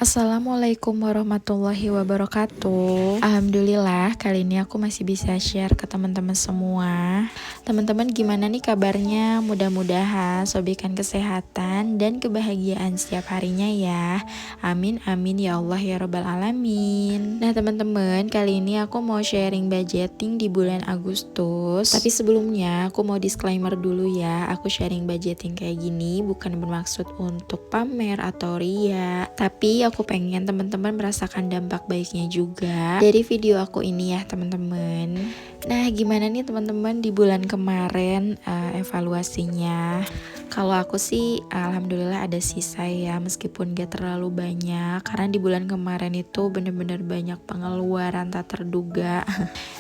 Assalamualaikum warahmatullahi wabarakatuh. Alhamdulillah kali ini aku masih bisa share ke teman-teman semua. Teman-teman gimana nih kabarnya? Mudah-mudahan sobikan kesehatan dan kebahagiaan setiap harinya ya. Amin amin ya Allah ya rabbal alamin. Nah teman-teman, kali ini aku mau sharing budgeting di bulan Agustus. Tapi sebelumnya aku mau disclaimer dulu ya. Aku sharing budgeting kayak gini bukan bermaksud untuk pamer atau ria, tapi aku pengen teman-teman merasakan dampak baiknya juga dari video aku ini ya teman-teman. Nah gimana nih teman-teman di bulan kemarin evaluasinya? Kalau aku sih alhamdulillah ada sisa ya, meskipun gak terlalu banyak karena di bulan kemarin itu bener-bener banyak pengeluaran tak terduga.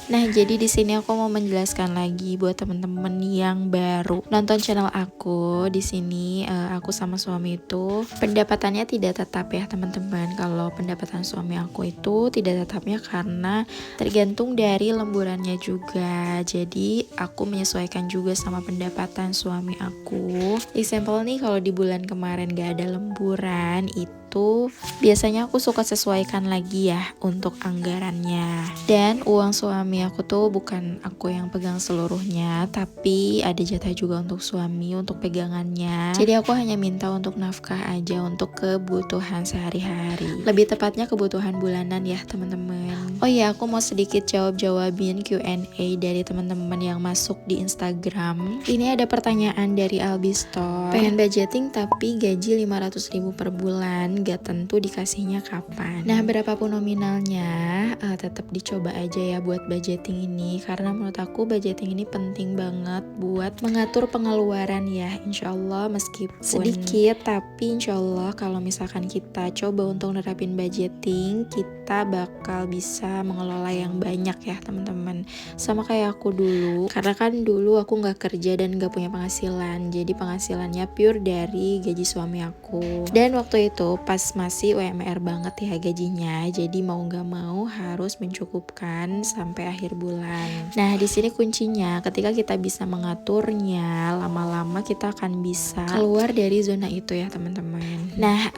Nah jadi di sini aku mau menjelaskan lagi buat teman-teman yang baru nonton channel aku. Di sini aku sama suami itu pendapatannya tidak tetap ya teman-teman. Kalau pendapatan suami aku itu tidak tetapnya karena tergantung dari lemburannya juga. Jadi aku menyesuaikan juga sama pendapatan suami aku. Example nih, kalau di bulan kemarin gak ada lemburan itu biasanya aku suka sesuaikan lagi ya untuk anggarannya. Dan uang suami aku tuh bukan aku yang pegang seluruhnya, tapi ada jatah juga untuk suami untuk pegangannya. Jadi aku hanya minta untuk nafkah aja untuk kebutuhan sehari-hari. Lebih tepatnya kebutuhan bulanan ya teman-teman. Oh iya, aku mau sedikit jawabin Q&A dari teman-teman yang masuk di Instagram. Ini ada pertanyaan dari Albistor. Pengen budgeting tapi gaji 500.000 per bulan, gak tentu dikasihnya kapan. Nah berapapun nominalnya tetap dicoba aja ya buat budgeting ini, karena menurut aku budgeting ini penting banget buat mengatur pengeluaran ya. Insya Allah meskipun sedikit, tapi insya Allah kalau misalkan kita coba untuk nerapin budgeting, kita bakal bisa mengelola yang banyak ya teman-teman. Sama kayak aku dulu, karena kan dulu aku nggak kerja dan nggak punya penghasilan, jadi penghasilannya pure dari gaji suami aku. Dan waktu itu pas masih UMR banget ya gajinya, jadi mau nggak mau harus mencukupkan sampai akhir bulan. Nah di sini kuncinya, ketika kita bisa mengaturnya, lama-lama kita akan bisa keluar dari zona itu ya teman-teman. Nah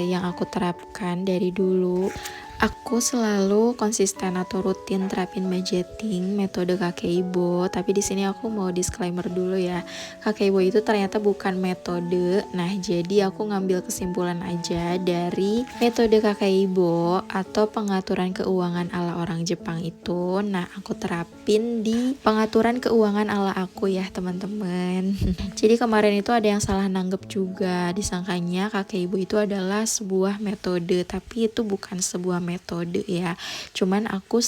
yang aku terapkan dari dulu, aku selalu konsisten atau rutin terapin budgeting metode kakek ibu. Tapi di sini aku mau disclaimer dulu ya, kakek ibu itu ternyata bukan metode. Nah jadi aku ngambil kesimpulan aja dari metode kakek ibu atau pengaturan keuangan ala orang Jepang itu. Nah aku terapin di pengaturan keuangan ala aku ya teman-teman. Jadi kemarin itu ada yang salah nanggep juga, disangkanya kakek ibu itu adalah sebuah metode, tapi itu bukan sebuah metode ya, cuman aku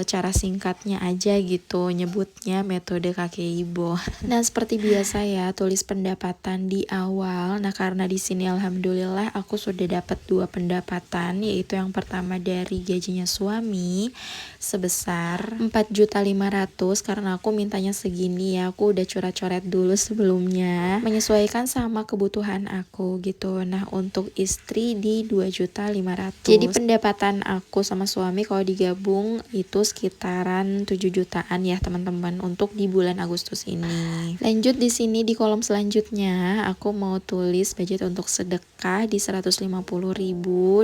cara singkatnya aja gitu nyebutnya metode kakek ibu. Nah seperti biasa ya, tulis pendapatan di awal. Nah karena di sini alhamdulillah aku sudah dapat 2 pendapatan, yaitu yang pertama dari gajinya suami sebesar 4.500.000, karena aku mintanya segini ya, aku udah coret-coret dulu sebelumnya menyesuaikan sama kebutuhan aku gitu. Nah untuk istri di 2.500.000. Jadi pendapatan aku sama suami kalau digabung itu sekitaran 7 jutaan ya teman-teman untuk di bulan Agustus ini. Lanjut di sini di kolom selanjutnya aku mau tulis budget untuk sedekah di 150.000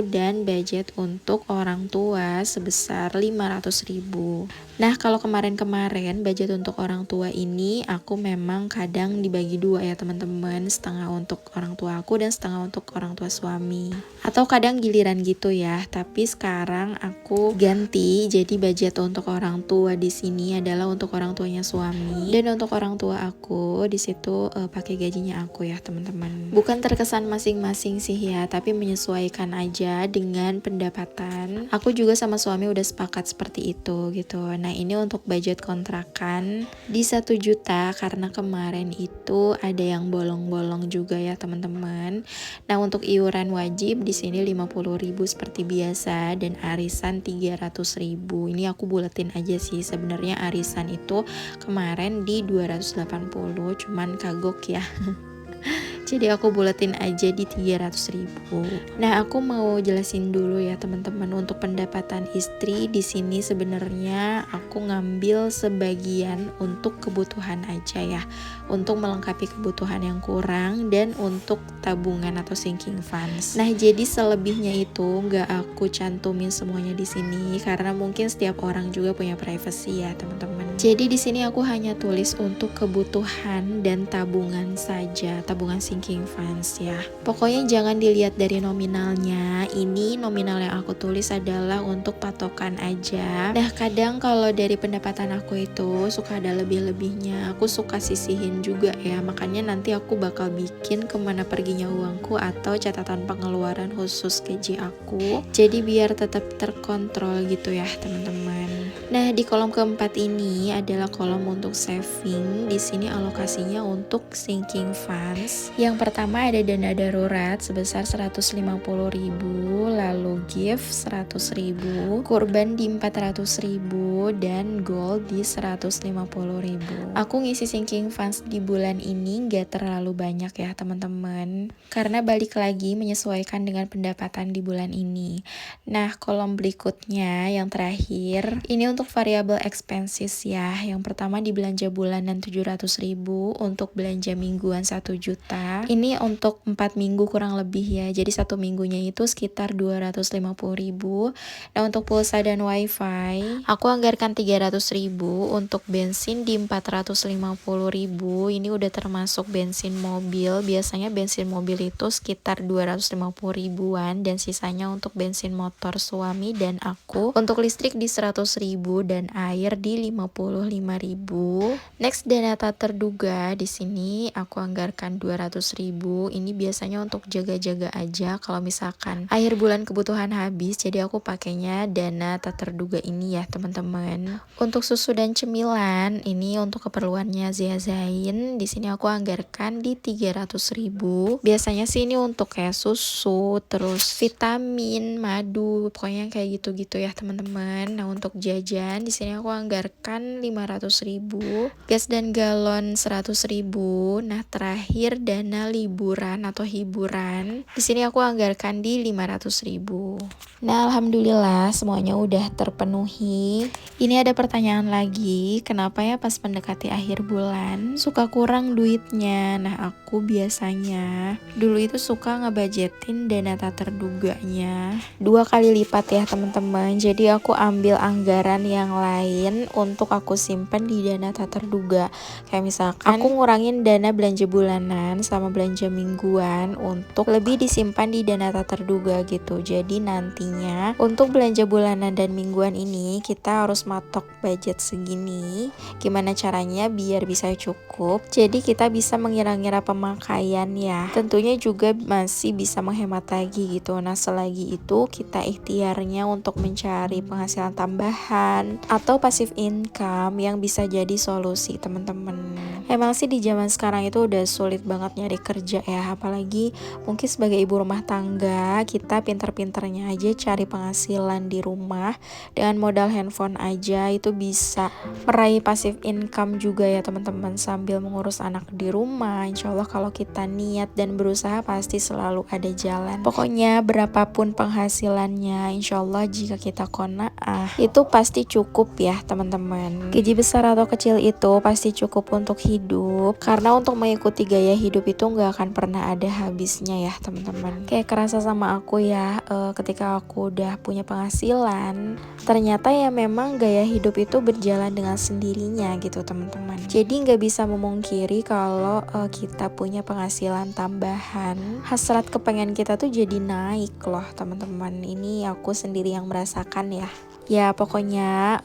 dan budget untuk orang tua sebesar 500.000. Nah kalau kemarin-kemarin budget untuk orang tua ini aku memang kadang dibagi 2 ya teman-teman, setengah untuk orang tua aku dan setengah untuk orang tua suami, atau kadang giliran gitu ya. Tapi sekarang aku ganti, jadi budget untuk orang tua di sini adalah untuk orang tuanya suami, dan untuk orang tua aku di situ pakai gajinya aku ya teman-teman. Bukan terkesan masing-masing sih ya, tapi menyesuaikan aja dengan pendapatan. Aku juga sama suami udah sepakat seperti itu gitu. Nah ini untuk budget kontrakan di 1 juta karena kemarin itu ada yang bolong-bolong juga ya teman-teman. Nah untuk iuran wajib di sini 50.000 seperti biasa, dan arisan 300.000. Ini aku buletin aja sih, sebenarnya arisan itu kemarin di 280, cuman kagok ya. Jadi aku buletin aja di 300.000. Nah, aku mau jelasin dulu ya teman-teman, untuk pendapatan istri di sini sebenarnya aku ngambil sebagian untuk kebutuhan aja ya, untuk melengkapi kebutuhan yang kurang dan untuk tabungan atau sinking funds. Nah, jadi selebihnya itu nggak aku cantumin semuanya di sini karena mungkin setiap orang juga punya privacy ya teman-teman. Jadi di sini aku hanya tulis untuk kebutuhan dan tabungan saja, tabungan sinking funds ya. Pokoknya jangan dilihat dari nominalnya. Ini nominal yang aku tulis adalah untuk patokan aja. Nah, kadang kalau dari pendapatan aku itu suka ada lebih-lebihnya, aku suka sisihin juga ya. Makanya nanti aku bakal bikin kemana perginya uangku atau catatan pengeluaran khusus gaji aku. Jadi biar tetap terkontrol gitu ya teman-teman. Nah, di kolom keempat ini adalah kolom untuk saving. Di sini alokasinya untuk sinking funds. Yang pertama ada dana darurat sebesar 150.000, lalu gift 100.000, kurban di 400.000 dan gold di 150.000. Aku ngisi sinking funds di bulan ini gak terlalu banyak ya teman-teman, karena balik lagi menyesuaikan dengan pendapatan di bulan ini. Nah, kolom berikutnya yang terakhir ini untuk variable expenses ya. Yang pertama di belanja bulanan 700.000, untuk belanja mingguan 1 juta. Ini untuk 4 minggu kurang lebih ya. Jadi 1 minggunya itu sekitar 250.000. Nah, untuk pulsa dan wifi aku anggarkan 300.000, untuk bensin di 450.000. Ini udah termasuk bensin mobil. Biasanya bensin mobil itu sekitar 250 ribuan dan sisanya untuk bensin motor suami dan aku. Untuk listrik di 100.000 dan air di 55.000. Next, dana tak terduga di sini aku anggarkan 200.000. Ini biasanya untuk jaga-jaga aja kalau misalkan akhir bulan kebutuhan habis, jadi aku pakainya dana tak terduga ini ya teman-teman. Untuk susu dan cemilan ini untuk keperluannya Zia Zain, di sini aku anggarkan di 300.000. Biasanya sih ini untuk kayak susu, terus vitamin, madu, pokoknya kayak gitu-gitu ya teman-teman. Nah, untuk jajan di sini aku anggarkan 500.000, gas dan galon 100.000. Nah, terakhir dana liburan atau hiburan di sini aku anggarkan di 500.000. Nah, alhamdulillah semuanya udah terpenuhi. Ini ada pertanyaan lagi, kenapa ya pas mendekati akhir bulan suka kurang duitnya? Nah, aku biasanya dulu itu suka ngebudgetin dana tak terduganya 2 kali lipat ya teman-teman. Jadi aku ambil anggaran yang lain untuk aku simpan di dana tak terduga. Kayak misalkan aku ngurangin dana belanja bulanan sama belanja mingguan untuk lebih disimpan di dana tak terduga gitu. Jadi nantinya untuk belanja bulanan dan mingguan ini kita harus matok budget segini. Gimana caranya biar bisa cukup? Jadi kita bisa mengira-ngira pemakaian ya. Tentunya juga masih bisa menghemat lagi gitu. Nah, selagi itu kita ikhtiarnya untuk mencari penghasilan tambahan atau passive income yang bisa jadi solusi teman-teman. Emang sih di zaman sekarang itu udah sulit banget nyari kerja ya, apalagi mungkin sebagai ibu rumah tangga kita pinter-pinternya aja cari penghasilan di rumah dengan modal handphone aja itu bisa meraih passive income juga ya teman-teman, sambil mengurus anak di rumah. Insya Allah kalau kita niat dan berusaha pasti selalu ada jalan. Pokoknya berapapun penghasilannya, insya Allah jika kita qanaah itu pasti cukup ya teman-teman. Gaji besar atau kecil itu pasti cukup untuk hidup, karena untuk mengikuti gaya hidup itu nggak akan pernah ada habisnya ya teman-teman. Kayak kerasa sama aku ya, ketika aku udah punya penghasilan, ternyata ya memang gaya hidup itu berjalan dengan sendirinya gitu teman-teman. Jadi nggak bisa memungkiri kalau kita punya penghasilan tambahan, hasrat kepengen kita tuh jadi naik loh teman-teman. Ini aku sendiri yang merasakan ya. Ya pokoknya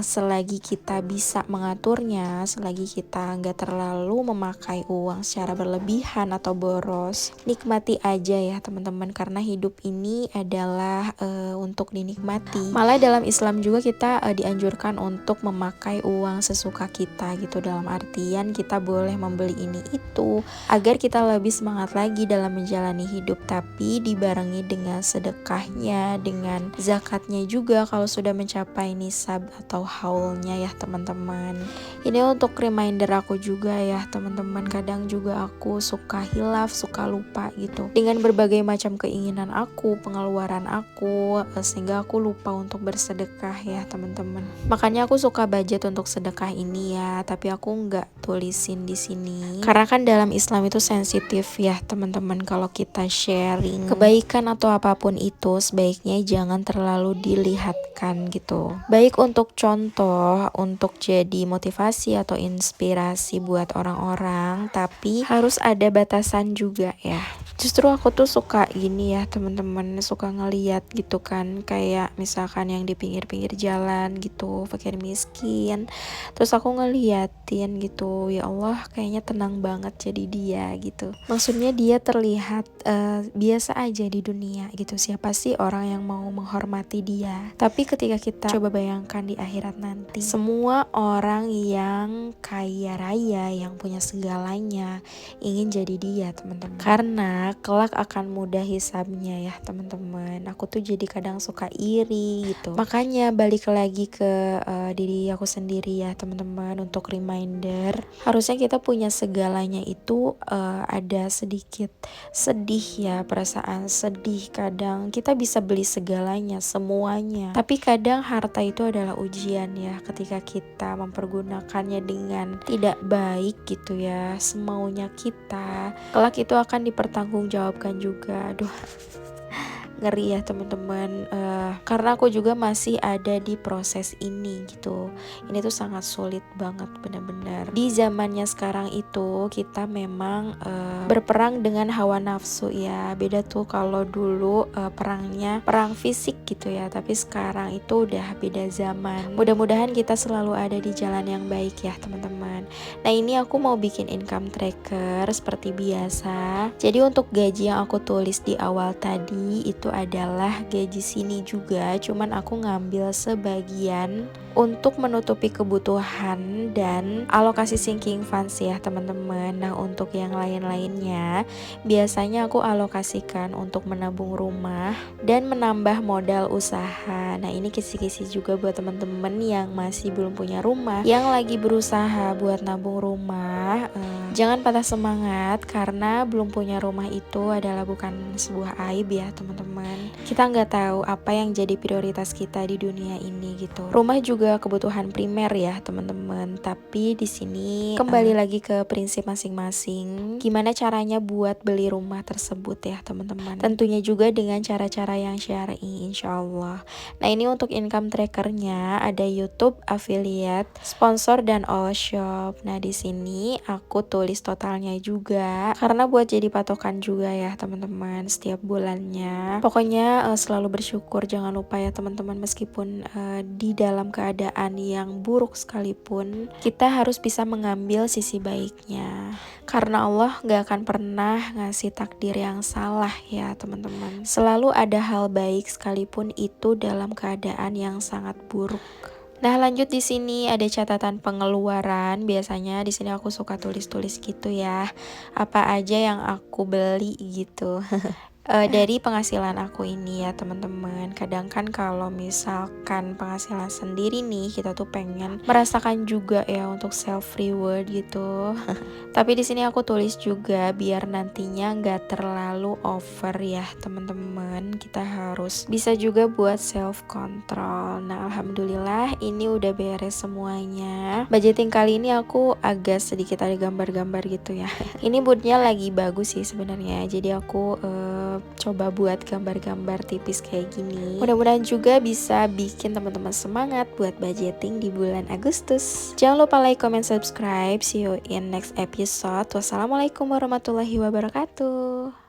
selagi kita bisa mengaturnya, selagi kita nggak terlalu memakai uang secara berlebihan atau boros, nikmati aja ya teman-teman, karena hidup ini adalah untuk dinikmati. Malah dalam Islam juga kita dianjurkan untuk memakai uang sesuka kita gitu, dalam artian kita boleh membeli ini itu agar kita lebih semangat lagi dalam menjalani hidup, tapi dibarengi dengan sedekahnya, dengan zakatnya juga kalau sudah sudah mencapai nisab atau haulnya ya teman-teman. Ini untuk reminder aku juga ya teman-teman, kadang juga aku suka hilaf, suka lupa gitu dengan berbagai macam keinginan aku, pengeluaran aku, sehingga aku lupa untuk bersedekah ya teman-teman. Makanya aku suka budget untuk sedekah ini ya, tapi aku nggak tulisin di sini karena kan dalam Islam itu sensitif ya teman-teman. Kalau kita sharing kebaikan atau apapun itu sebaiknya jangan terlalu dilihatkan gitu. Baik untuk contoh, untuk jadi motivasi atau inspirasi buat orang-orang, tapi harus ada batasan juga ya. Justru aku tuh suka gini ya teman-teman, suka ngeliat gitu kan, kayak misalkan yang di pinggir-pinggir jalan gitu, fakir miskin, terus aku ngeliatin gitu, ya Allah kayaknya tenang banget jadi dia gitu. Maksudnya dia terlihat biasa aja di dunia gitu, siapa sih orang yang mau menghormati dia. Tapi ketika kita coba bayangkan di akhirat nanti, semua orang yang kaya raya, yang punya segalanya ingin jadi dia teman-teman, karena kelak akan mudah hisabnya ya teman-teman. Aku tuh jadi kadang suka iri gitu. Makanya balik lagi ke diri aku sendiri ya teman-teman, untuk reminder harusnya kita punya segalanya itu ada sedikit sedih ya, perasaan sedih. Kadang kita bisa beli segalanya, semuanya, tapi kadang harta itu adalah ujian ya, ketika kita mempergunakannya dengan tidak baik gitu ya, semaunya kita, kelak itu akan dipertanggungjawabkan juga. Aduh, ngeri ya teman-teman, karena aku juga masih ada di proses ini gitu. Ini tuh sangat sulit banget benar-benar. Di zamannya sekarang itu kita memang berperang dengan hawa nafsu ya. Beda tuh kalau dulu perangnya perang fisik gitu ya, tapi sekarang itu udah beda zaman. Mudah-mudahan kita selalu ada di jalan yang baik ya teman-teman. Nah ini aku mau bikin income tracker seperti biasa. Jadi untuk gaji yang aku tulis di awal tadi itu adalah gaji sini juga, cuman aku ngambil sebagian untuk menutupi kebutuhan dan alokasi sinking funds ya teman-teman. Nah untuk yang lain-lainnya biasanya aku alokasikan untuk menabung rumah dan menambah modal usaha. Nah ini kisi-kisi juga buat teman-teman yang masih belum punya rumah, yang lagi berusaha buat nabung rumah. Jangan patah semangat, karena belum punya rumah itu adalah bukan sebuah aib ya teman-teman. Kita nggak tahu apa yang jadi prioritas kita di dunia ini gitu. Rumah juga kebutuhan primer ya teman-teman, tapi di sini kembali lagi ke prinsip masing-masing. Gimana caranya buat beli rumah tersebut ya teman-teman. Tentunya juga dengan cara-cara yang syar'i insyaallah. Nah ini untuk income trackernya ada YouTube, affiliate, sponsor dan all shop. Nah di sini aku tulis totalnya juga karena buat jadi patokan juga ya teman-teman setiap bulannya. Pokoknya selalu bersyukur, jangan lupa ya teman-teman, meskipun di dalam keadaan yang buruk sekalipun kita harus bisa mengambil sisi baiknya, karena Allah gak akan pernah ngasih takdir yang salah ya teman-teman. Selalu ada hal baik sekalipun itu dalam keadaan yang sangat buruk. Nah lanjut, di sini ada catatan pengeluaran. Biasanya di sini aku suka tulis-tulis gitu ya, apa aja yang aku beli gitu. Dari penghasilan aku ini ya teman-teman. Kadang kan kalau misalkan penghasilan sendiri nih, kita tuh pengen merasakan juga ya untuk self reward gitu. Tapi di sini aku tulis juga biar nantinya nggak terlalu over ya teman-teman. Kita harus bisa juga buat self control. Nah alhamdulillah ini udah beres semuanya. Budgeting kali ini aku agak sedikit ada gambar-gambar gitu ya. Ini moodnya lagi bagus sih sebenarnya. Jadi aku coba buat gambar-gambar tipis kayak gini. Mudah-mudahan juga bisa bikin teman-teman semangat buat budgeting di bulan Agustus. Jangan lupa like, comment, subscribe. See you in next episode. Wassalamualaikum warahmatullahi wabarakatuh.